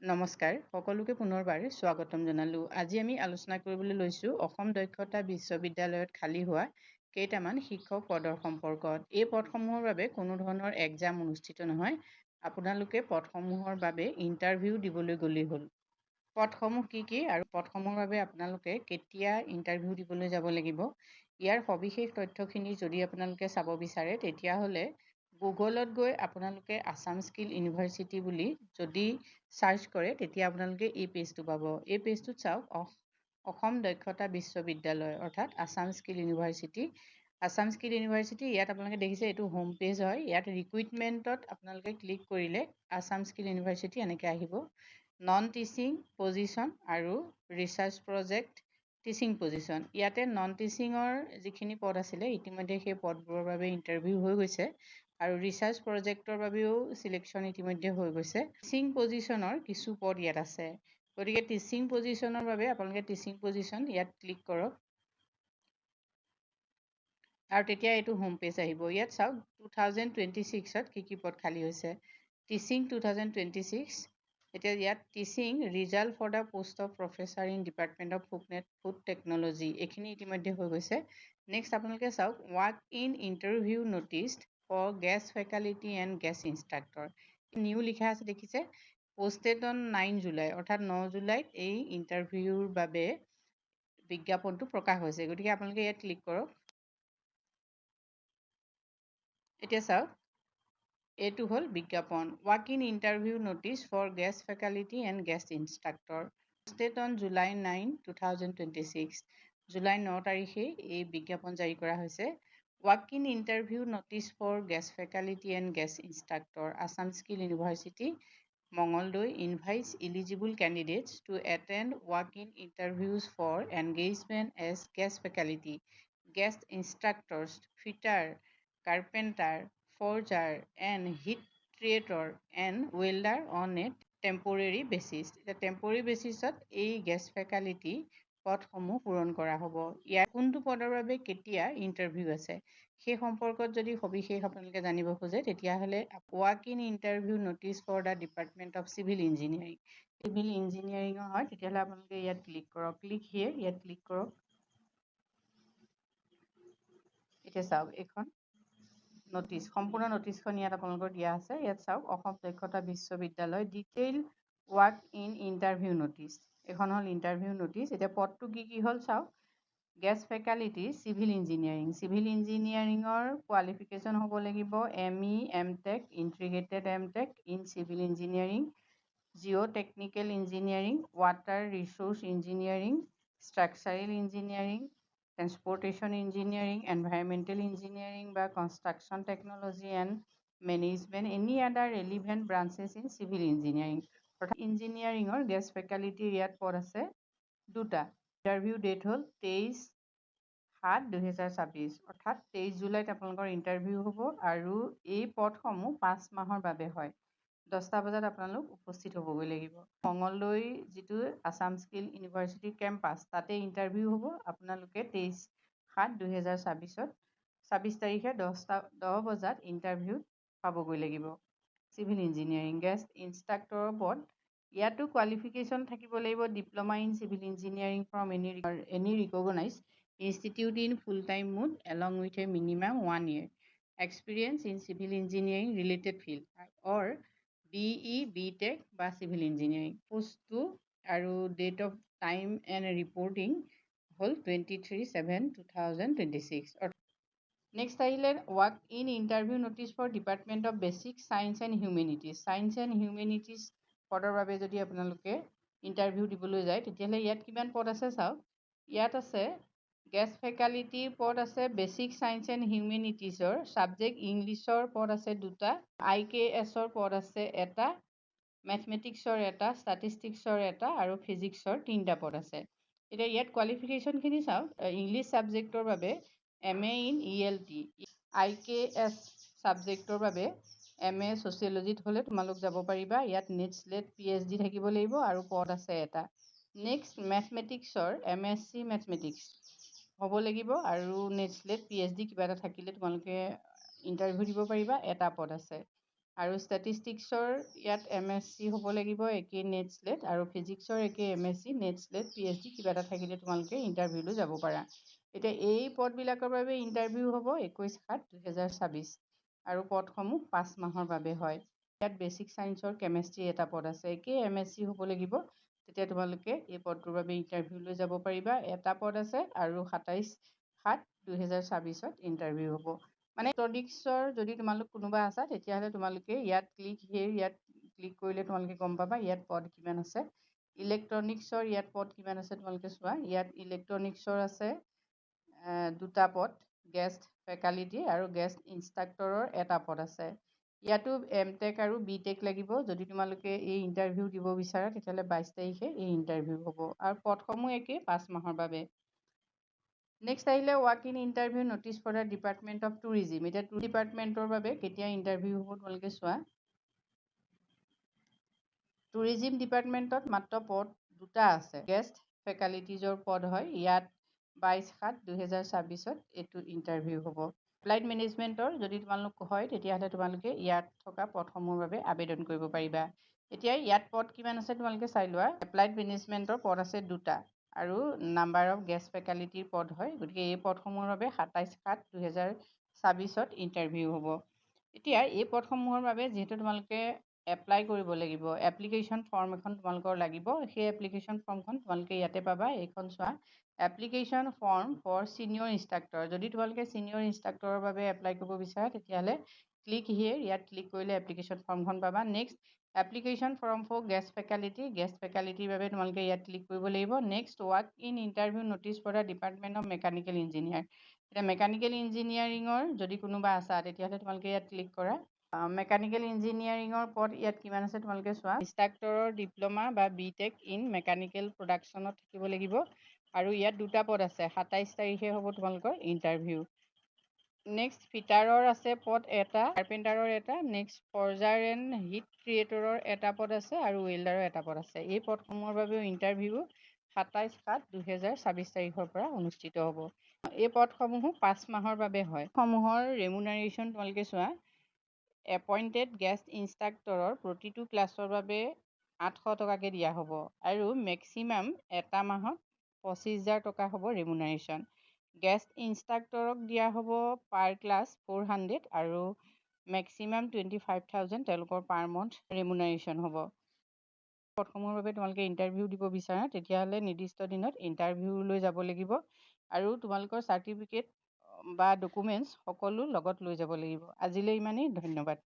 নমস্কাৰ, সকলোকে পুনৰবাৰ স্বাগতম জনালোঁ। আজি আমি আলোচনা কৰিবলৈ লৈছোঁ অসম দক্ষতা বিশ্ববিদ্যালয়ত খালী হোৱা কেইটামান শিক্ষক পদৰ সম্পৰ্কত। এই পদসমূহৰ বাবে কোনো ধৰণৰ এক্সাম অনুষ্ঠিত নহয়। আপোনালোকে পদসমূহৰ বাবে ইণ্টাৰভিউ দিবলৈ গ'লেই হ'ল। পদসমূহ কি আৰু পদসমূহৰ বাবে আপোনালোকে কেতিয়া ইণ্টাৰভিউ দিবলৈ যাব লাগিব, ইয়াৰ সবিশেষ তথ্যখিনি যদি আপোনালোকে চাব বিচাৰে তেতিয়াহ'লে গুগলত গৈ আপোনালোকে আছাম স্কিল ইউনিভাৰ্চিটি বুলি যদি চাৰ্চ কৰে তেতিয়া আপোনালোকে এই পেজটো পাব। এই পেজটোত চাওক অসম দক্ষতা বিশ্ববিদ্যালয় অৰ্থাৎ Assam Skill university. Assam Skill university ইয়াত আপোনালোকে দেখিছে এইটো হোম পেজ হয়। ইয়াত ৰিক্ৰুইটমেণ্টত আপোনালোকে ক্লিক কৰিলে আছাম স্কিল ইউনিভাৰ্চিটি এনেকৈ আহিব। নন টিচিং পজিশ্যন আৰু ৰিচাৰ্চ প্ৰজেক্ট টিচিং পজিশ্যন। ইয়াতে নন টিচিঙৰ যিখিনি পদ আছিলে ইতিমধ্যে সেই পদবোৰৰ বাবে ইণ্টাৰভিউ হৈ গৈছে আৰু ৰিচাৰ্চ প্ৰজেক্টৰ বাবেও চিলেকশ্যন ইতিমধ্যে হৈ গৈছে। টিচিং পজিশ্যনৰ কিছু পদ ইয়াত আছে, গতিকে টিচিং পজিশ্যনৰ বাবে আপোনালোকে টিচিং পজিশ্যন ইয়াত ক্লিক কৰক আৰু তেতিয়া এইটো হোম পেজ আহিব। ইয়াত চাওক 2026ত কি পদ খালী হৈছে। টিচিং 2026, এতিয়া ইয়াত teaching result for the post of professor in department of food technology এইখিনি ইতিমধ্যে হৈ গৈছে। নেক্সট আপোনালোকে চাওক walk in interview notice for guest faculty and guest instructor. New লিখা আছে দেখিছে, পষ্টেড অন 9 জুলাই অৰ্থাৎ 9 জুলাইত এই ইণ্টাৰভিউৰ বাবে বিজ্ঞাপনটো প্ৰকাশ হৈছে। গতিকে আপোনালোকে ইয়াত ক্লিক কৰক। এতিয়া চাওক এইটো হ'ল বিজ্ঞাপন, walk in interview notice for guest faculty and guest instructor, posted on July 9, 2026। July 9 তাৰিখে এই বিজ্ঞাপন জাৰি কৰা হৈছে। Walk in interview notice for guest faculty and guest instructor, Assam Skill University, Mangaldai invites eligible candidates to attend walk in interviews for engagement as guest faculty, guest instructors, fitter, carpenter, forger and heat treator and welder on a temporary basis. এতিয়া temporary বেচিছত এই guest ফেকালিটি পদসমূহ পূৰণ কৰা হ'ব। ইয়াৰ কোনটো পদৰ বাবে কেতিয়া ইণ্টাৰভিউ আছে সেই সম্পৰ্কত যদি সবিশেষ আপোনালোকে জানিব খোজে তেতিয়াহ'লে walk in interview notice for the department of civil engineering, civil ইঞ্জিনিয়াৰিঙৰ হয়, তেতিয়াহ'লে আপোনালোকে ইয়াত ক্লিক কৰক। ক্লিক হিয়েৰ, ইয়াত ক্লিক কৰক। এতিয়া চাওক এইখন নটিচ, সম্পূৰ্ণ নটিচখন ইয়াত আপোনালোকৰ দিয়া আছে। ইয়াত চাওক অসম দক্ষতা বিশ্ববিদ্যালয় detail walk in interview notice, এইখন হ'ল ইণ্টাৰভিউ নটিচ। এতিয়া পদটো কি হ'ল চাওক, guest faculty civil engineering. Civil ইঞ্জিনিয়াৰিঙৰ কোৱালিফিকেশ্যন হ'ব লাগিব ME, MTech, integrated MTech in civil engineering, geotechnical engineering, water resource engineering, structural engineering, transportation engineering, environmental engineering বা construction technology and management, any other relevant branches in civil engineering. অৰ্থাৎ ইঞ্জিনিয়াৰিঙৰ guest ফেকালিটিৰ ইয়াত পদ আছে দুটা। Interview date হ'ল 23/7/2026, অৰ্থাৎ 23 জুলাইত আপোনালোকৰ ইণ্টাৰভিউ হ'ব আৰু এই পদসমূহ 5 মাহৰ বাবে হয়। 10টা বজাত আপোনালোক উপস্থিত হ'বগৈ লাগিব। মঙলদৈ যিটো আছাম স্কিল ইউনিভাৰ্চিটিৰ কেম্পাছ তাতে ইণ্টাৰভিউ হ'ব। আপোনালোকে 23/7/2026ত 26 তাৰিখে 10 বজাত ইণ্টাৰভিউত পাবগৈ লাগিব। চিভিল ইঞ্জিনিয়াৰিং গেষ্ট ইনষ্ট্ৰাক্টৰৰ পদ, ইয়াতো কোৱালিফিকেশ্যন থাকিব লাগিব diploma in civil engineering from any recognise institute in full time mode along with a minimum 1 year experience in civil engineering related field or BE, BTech বা চিভিল ইঞ্জিনিয়াৰিং। পোষ্টটো আৰু date of time and reporting হ'ল 23/7/2026। Next আহিলে walk in interview notice for department of basic science and humanities. Science and humanities পদৰ বাবে যদি আপোনালোকে interview দিবলৈ যায় তেতিয়াহ'লে ইয়াত কিমান পদ আছে চাওক। ইয়াত আছে গেষ্ট ফেকালিটিৰ পদ আছে বেচিক ছায়েন্স এণ্ড হিউমেনিটিজৰ, ছাবজেক্ট ইংলিছৰ পদ আছে 2টা, IKS পদ আছে 1টা, মেথমেটিক্সৰ 1টা, ষ্টাটিষ্টিক্সৰ 1টা আৰু ফিজিক্সৰ 3টা পদ আছে। এতিয়া ইয়াত কোৱালিফিকেশ্যনখিনি চাওক। ইংলিছ ছাবজেক্টৰ বাবে MA ইন ELT, IKS ছাবজেক্টৰ বাবে MA ছ'চিয়লজিত হ'লে তোমালোক যাব পাৰিবা। ইয়াত নেট স্লেট PhD থাকিব লাগিব আৰু পদ আছে 1টা। নেক্সট মেথমেটিক্সৰ MSc মেথমেটিক্স হ'ব লাগিব আৰু নেট স্লেট PhD কিবা এটা থাকিলে তোমালোকে ইণ্টাৰভিউ দিব পাৰিবা, 1টা পদ আছে। আৰু ষ্টেটিষ্টিক্সৰ ইয়াত MSc হ'ব লাগিব, একে নেট স্লেট, আৰু ফিজিক্সৰ একে MSc নেট স্লেট PhD কিবা এটা থাকিলে তোমালোকে ইণ্টাৰভিউলৈ যাব পাৰা। এতিয়া এই পদবিলাকৰ বাবে ইণ্টাৰভিউ হ'ব 21/7/2024 আৰু পদসমূহ 5 মাহৰ বাবে হয়। ইয়াত বেচিক ছায়েন্সৰ কেমেষ্ট্ৰি এটা পদ আছে, একে MSc হ'ব লাগিব, তেতিয়া তোমালোকে এই পদটোৰ বাবে ইণ্টাৰভিউলৈ যাব পাৰিবা। এটা পদ আছে আৰু 27/7/2024 ইণ্টাৰভিউ হ'ব। মানে ইলেক্ট্ৰনিক্সৰ যদি তোমালোক কোনোবা আছা তেতিয়াহ'লে তোমালোকে ইয়াত ইয়াত ক্লিক কৰিলে তোমালোকে গম পাবা ইয়াত পদ কিমান আছে। ইলেক্ট্ৰনিক্সৰ ইয়াত পদ কিমান আছে তোমালোকে চোৱা। ইয়াত ইলেক্ট্ৰনিক্সৰ আছে 2টা পদ, গেষ্ট ফেকালিটি আৰু গেষ্ট ইনষ্ট্ৰাক্টৰৰ এটা পদ আছে। ইয়াতো MTech আৰু BTech লাগিব। যদি তোমালোকে এই ইণ্টাৰভিউ দিব বিচাৰা তেতিয়াহ'লে 22 তাৰিখে এই ইণ্টাৰভিউ হ'ব আৰু পদসমূহ একে 5 মাহৰ বাবে। নেক্সট আহিলে walk in interview notice for the department of tourism. এতিয়া টুৰিজিম ডিপাৰ্টমেণ্টৰ বাবে কেতিয়া ইণ্টাৰভিউ হ'ব তোমালোকে চোৱা। টুৰিজিম ডিপাৰ্টমেণ্টত মাত্ৰ পদ 2টা আছে, গেষ্ট ফেকালিটিজৰ পদ হয়। ইয়াত 22/7/2024 এইটো ইণ্টাৰভিউ হ'ব। এপ্লাইড মেনেজমেণ্টৰ যদি তোমালোক হয় তেতিয়াহ'লে তোমালোকে ইয়াত থকা পদসমূহৰ বাবে আবেদন কৰিব পাৰিবা। এতিয়া ইয়াত পদ কিমান আছে তোমালোকে চাই লোৱা। এপ্লাইড মেনেজমেণ্টৰ পদ আছে 2টা আৰু নাম্বাৰ অফ গেষ্ট ফেকালিটিৰ পদ হয়। গতিকে এই পদসমূহৰ বাবে 27/7/2024 ইণ্টাৰভিউ হ'ব। এতিয়া এই পদসমূহৰ বাবে যিহেতু তোমালোকে এপ্লাই কৰিব লাগিব, এপ্লিকেশ্যন ফৰ্ম এখন তোমালোকৰ লাগিব। সেই এপ্লিকেশ্যন ফৰ্মখন তোমালোকে ইয়াতে পাবা। এইখন চোৱা, application form for senior instructor. যদি তোমালোকে ছিনিয়ৰ ইনষ্ট্ৰাক্টৰৰ বাবে এপ্লাই কৰিব বিচাৰা তেতিয়াহ'লে ক্লিক হিয়েৰ, ইয়াত ক্লিক কৰিলে এপ্লিকেশ্যন ফৰ্মখন পাবা। Next application form for guest faculty, guest ফেকালিটিৰ বাবে তোমালোকে ইয়াত ক্লিক কৰিব লাগিব। Next walk in interview notice for the department of mechanical engineer. এতিয়া মেকানিকেল ইঞ্জিনিয়াৰিঙৰ যদি কোনোবা আছা তেতিয়াহ'লে তোমালোকে ইয়াত ক্লিক কৰা। মেকানিকেল ইঞ্জিনিয়াৰিঙৰ পদ ইয়াত কিমান আছে তোমালোকে চোৱা। ইনষ্ট্ৰাক্টৰৰ ডিপ্ল'মা বা BTech ইন মেকানিকেল প্ৰডাকশ্যনত থাকিব লাগিব আৰু ইয়াত 2টা পদ আছে। 27 তাৰিখে হ'ব তোমালোকৰ ইণ্টাৰভিউ। নেক্সট ফিটাৰৰ আছে পদ এটা, কাৰ্পেণ্টাৰৰ এটা, নেক্সট ফৰ্জাৰ এণ্ড হিট ক্ৰিয়েটৰৰ এটা পদ আছে আৰু ৱেল্ডাৰৰ এটা পদ আছে। এই পদসমূহৰ বাবেও ইণ্টাৰভিউ 27/7/2024 তাৰিখৰ পৰা অনুষ্ঠিত হ'ব। এই পদসমূহো 5 মাহৰ বাবে হয়। সমূহৰ ৰেমুনাৰেশ্যন তোমালোকে চোৱা। এপইণ্টেড গেষ্ট ইনষ্ট্ৰাক্টৰৰ প্ৰতিটো ক্লাছৰ বাবে 800 টকাকৈ দিয়া হ'ব আৰু মেক্সিমাম এটা মাহত 25,000 টকা হ'ব ৰেমুনাৰেশ্যন। গেষ্ট ইনষ্ট্ৰাক্টৰক দিয়া হ'ব পাৰ ক্লাছ 400 আৰু মেক্সিমাম 25,000 তেওঁলোকৰ পাৰ মান্থ ৰেমুনাৰেশ্যন হ'ব। পদসমূহৰ বাবে তোমালোকে ইণ্টাৰভিউ দিব বিচাৰা তেতিয়াহ'লে নিৰ্দিষ্ট দিনত ইণ্টাৰভিউলৈ যাব লাগিব আৰু তোমালোকৰ চাৰ্টিফিকেট বা ডকুমেণ্টছ সকলো লগত লৈ যাব লাগিব। আজিলৈ ইমানেই, ধন্যবাদ।